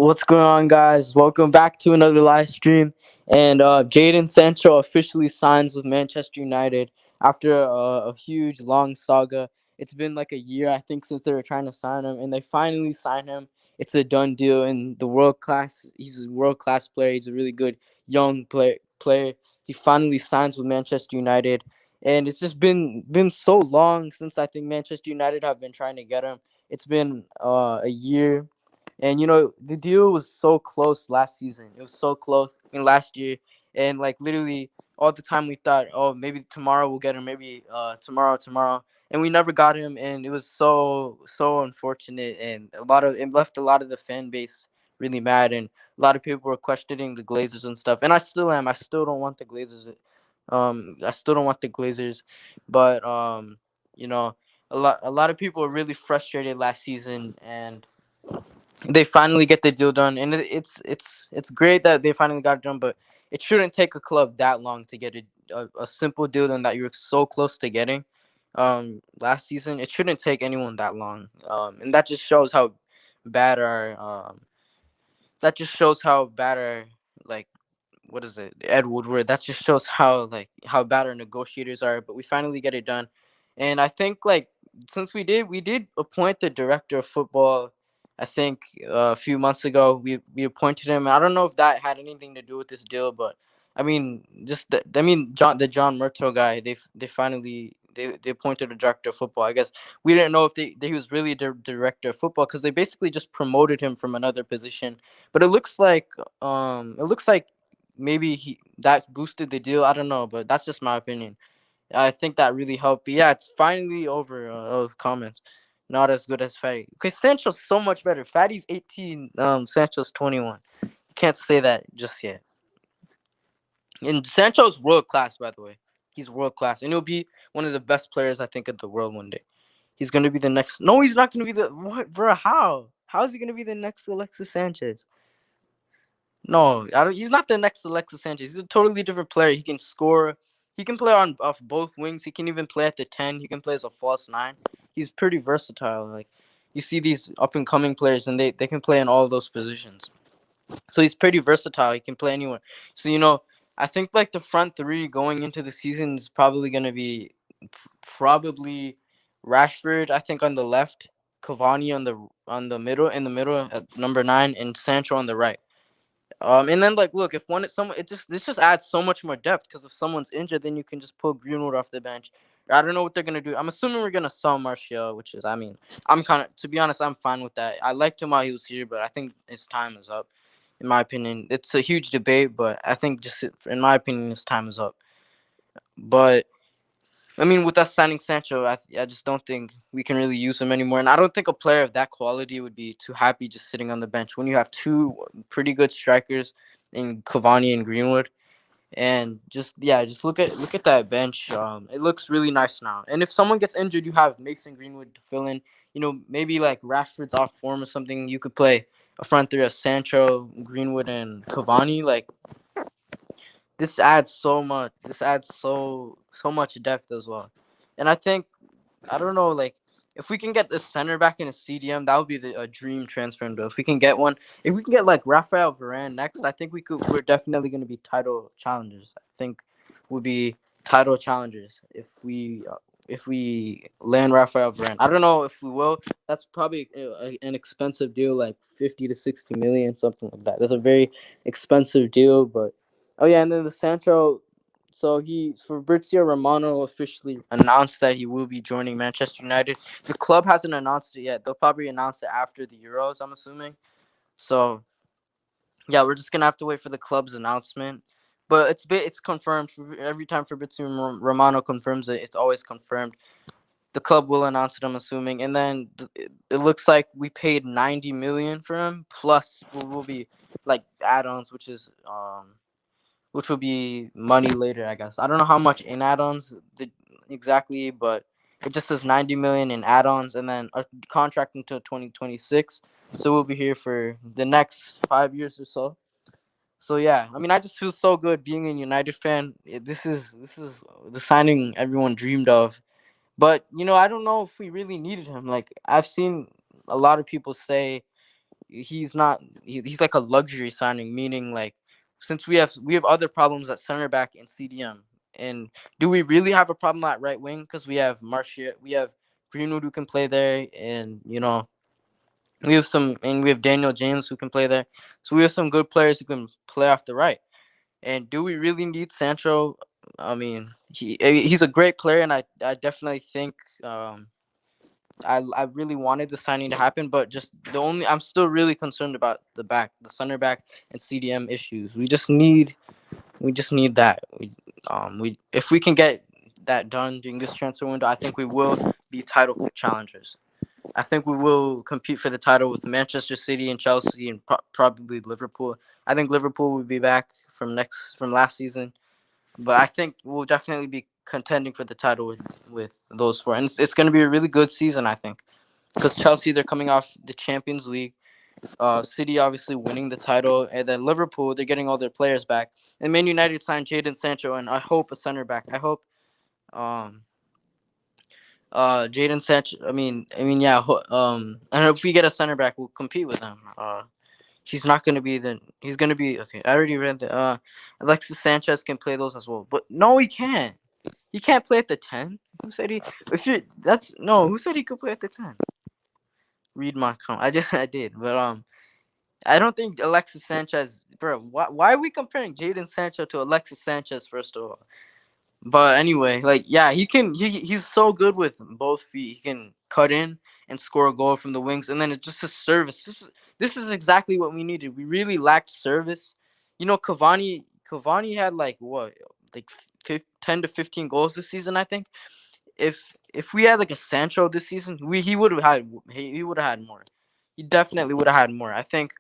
What's going on, guys? Welcome back to another live stream. And Jadon Sancho officially signs with Manchester United after a huge, long saga. It's been like a year, I think, since they were trying to sign him, and they finally signed him. It's a done deal, and the world class. He's a world class player. He's a really good young player. He finally signs with Manchester United, and it's just been so long since I think Manchester United have been trying to get him. It's been a year, and the deal was so close last season. It was so close in last year, and like literally all the time we thought, oh, maybe tomorrow we'll get him, maybe tomorrow, and we never got him, and it was so unfortunate, and it left a lot of the fan base really mad, and a lot of people were questioning the Glazers and stuff, and I still am. I still don't want the Glazers. I still don't want the Glazers, but you know, a lot of people were really frustrated last season, and they finally get the deal done, and it's great that they finally got it done. But it shouldn't take a club that long to get a simple deal done that you're so close to getting. Last season, it shouldn't take anyone that long. And that just shows how bad our like, what is it, Ed Woodward. That just shows how bad our negotiators are. But we finally get it done, and I think, like, since we did appoint the director of football. I think a few months ago we appointed him. I don't know if that had anything to do with this deal, but I mean, John Murtough guy. They finally they appointed a director of football. I guess we didn't know if he was really the director of football, because they basically just promoted him from another position. But it looks like maybe he that boosted the deal. I don't know, but that's just my opinion. I think that really helped. But yeah, it's finally over. Comments. Not as good as Fatty. Okay, Sancho's so much better. Fatty's 18. Sancho's 21. You can't say that just yet. And Sancho's world class, by the way. He's world class, and he'll be one of the best players, I think, in the world one day. He's gonna be the next. No, he's not gonna be the what, bro? How? How is he gonna be the next Alexis Sanchez? No, I don't. He's not the next Alexis Sanchez. He's a totally different player. He can score. He can play on off both wings. He can even play at the 10. He can play as a false nine. He's pretty versatile. Like, you see these up and coming players, and they can play in all those positions. So he's pretty versatile. He can play anywhere. So I think like the front three going into the season is probably gonna be probably Rashford, I think, on the left, Cavani on the middle, in the middle at number 9, and Sancho on the right. And then, like, look, if one is someone, this just adds so much more depth, because if someone's injured, then you can just pull Greenwood off the bench. I don't know what they're gonna do. I'm assuming we're gonna sell Martial, which is, I mean, I'm kind of, to be honest, I'm fine with that. I liked him while he was here, but I think his time is up. In my opinion, it's a huge debate, but I think, just in my opinion, his time is up. But I mean, with us signing Sancho, I just don't think we can really use him anymore. And I don't think a player of that quality would be too happy just sitting on the bench when you have two pretty good strikers in Cavani and Greenwood. And just, yeah, just look at that bench. It looks really nice now. And if someone gets injured, you have Mason Greenwood to fill in. Maybe like Rashford's off form or something. You could play a front three of Sancho, Greenwood, and Cavani. Like, this adds so much. This adds so much depth as well. And I think, I don't know, like, if we can get the center back in a CDM, that would be a dream transfer window. If we can get one, if we can get like Rafael Varane next, I think we're definitely going to be title challengers. I think we'll be title challengers if we land Rafael Varane. I don't know if we will. That's probably an expensive deal, like 50 to 60 million, something like that. That's a very expensive deal, but oh yeah, and then the Sancho. So Fabrizio Romano officially announced that he will be joining Manchester United. The club hasn't announced it yet. They'll probably announce it after the Euros, I'm assuming. So yeah, we're just gonna have to wait for the club's announcement. But it's confirmed. Every time Fabrizio Romano confirms it, it's always confirmed. The club will announce it, I'm assuming. And then it looks like we paid 90 million for him, plus will be like add-ons, which will be money later, I guess. I don't know how much in add-ons exactly, but it just says 90 million in add-ons, and then a contract until 2026. So we'll be here for the next 5 years or so. So yeah, I mean, I just feel so good being a United fan. This is the signing everyone dreamed of. But I don't know if we really needed him. Like, I've seen a lot of people say he's not. He's like a luxury signing, meaning like since we have other problems at center back and CDM, and do we really have a problem at right wing? Because we have Greenwood who can play there, and we have Daniel James who can play there. So we have some good players who can play off the right. And do we really need Sancho? I mean, he's a great player, and I definitely think I really wanted the signing to happen, but just I'm still really concerned about the center back and CDM issues. We just need that. We if we can get that done during this transfer window, I think we will be title challengers. I think we will compete for the title with Manchester City and Chelsea and probably Liverpool. I think Liverpool will be back from last season, but I think we'll definitely be contending for the title with those four, and it's going to be a really good season. I think because Chelsea, they're coming off the Champions League. City obviously winning the title, and then Liverpool, they're getting all their players back. And Man United signed Jadon Sancho, and I hope a center back. I hope um Jadon Sancho. Yeah. And if we get a center back, we'll compete with him. He's not gonna be the. He's gonna be okay. I already read that. Alexis Sanchez can play those as well, but no, he can't. He can't play at the 10. Who said he? If you that's no. Who said he could play at the 10? Read my comment. I did, but I don't think Alexis Sanchez, bro. Why are we comparing Jadon Sancho to Alexis Sanchez first of all? But anyway, like yeah, he's so good with both feet. He can cut in and score a goal from the wings, and then it's just his service. This is exactly what we needed. We really lacked service. Cavani had like what, like 10 to 15 goals this season. I think if we had like a Sancho this season, he would have had more. He definitely would have had more. I think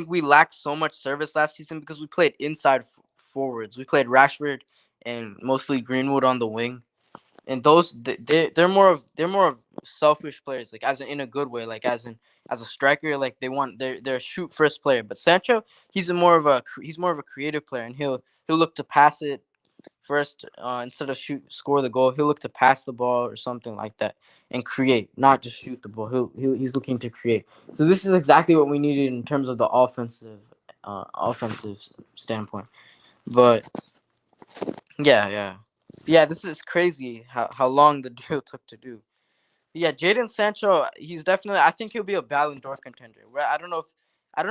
we lacked so much service last season because we played inside forwards. We played Rashford and mostly Greenwood on the wing, and they're more of selfish players, like in a good way, like as a striker, like they're a shoot first player. But Sancho, he's more of a creative player, and he'll look to pass it first, instead of score the goal. He'll look to pass the ball or something like that and create, not just shoot the ball. He's looking to create. So this is exactly what we needed in terms of the offensive standpoint. But yeah. This is crazy how long the deal took to do. Yeah, Jadon Sancho, he's definitely. I think he'll be a Ballon d'Or contender. Where I don't know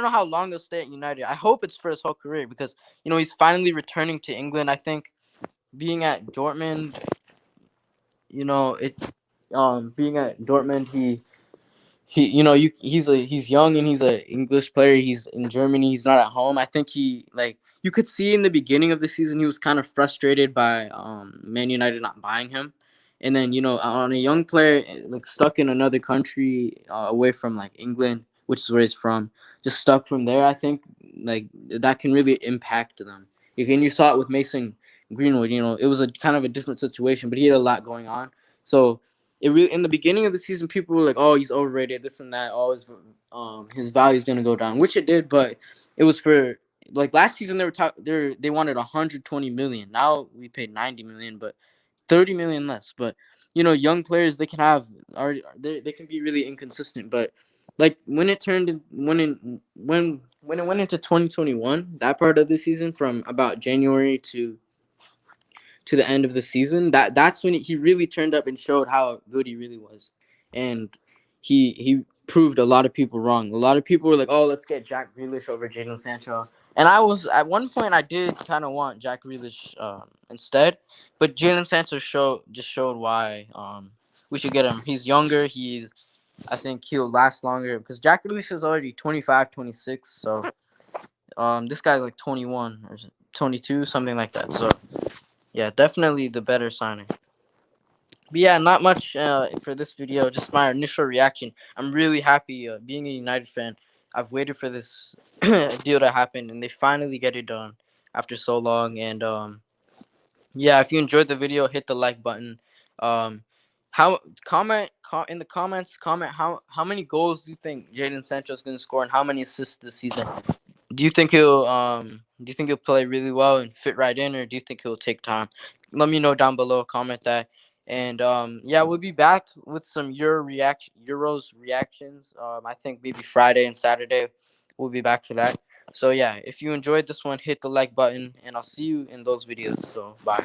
how long he'll stay at United. I hope it's for his whole career because he's finally returning to England. I think being at Dortmund, it being at Dortmund, he's young and he's an English player. He's in Germany. He's not at home. I think you could see in the beginning of the season he was kind of frustrated by Man United not buying him, and then on a young player like stuck in another country, away from like England, which is where he's from, just stuck from there. I think like that can really impact them. You saw it with Mason Greenwood. It was a kind of a different situation, but he had a lot going on. So it really in the beginning of the season, people were like, "Oh, he's overrated, this and that. Oh, his value's gonna go down," which it did. But it was for like last season they wanted 120 million. Now we paid 90 million, but 30 million less. But young players they can have they can be really inconsistent. But like when it turned in, when it went into 2021, that part of the season from about January to the end of the season, that's when he really turned up and showed how good he really was, and he proved a lot of people wrong. A lot of people were like, "Oh, let's get Jack Grealish over Jadon Sancho," and I was at one point I did kind of want Jack Grealish instead, but Jadon Sancho showed why we should get him. He's younger. I think he'll last longer because Jack Grealish is already 25, 26. So this guy's like 21 or 22, something like that. So yeah, definitely the better signing. But yeah, not much for this video. Just my initial reaction. I'm really happy being a United fan. I've waited for this deal to happen, and they finally get it done after so long. And yeah, if you enjoyed the video, hit the like button. Um, how in the comments, comment how many goals do you think Jadon Sancho is going to score, and how many assists this season? Do you think he'll play really well and fit right in, or do you think he'll take time? Let me know down below. Comment that. And yeah, we'll be back with some Euros reactions. I think maybe Friday and Saturday we'll be back for that. So yeah, if you enjoyed this one, hit the like button, and I'll see you in those videos. So bye.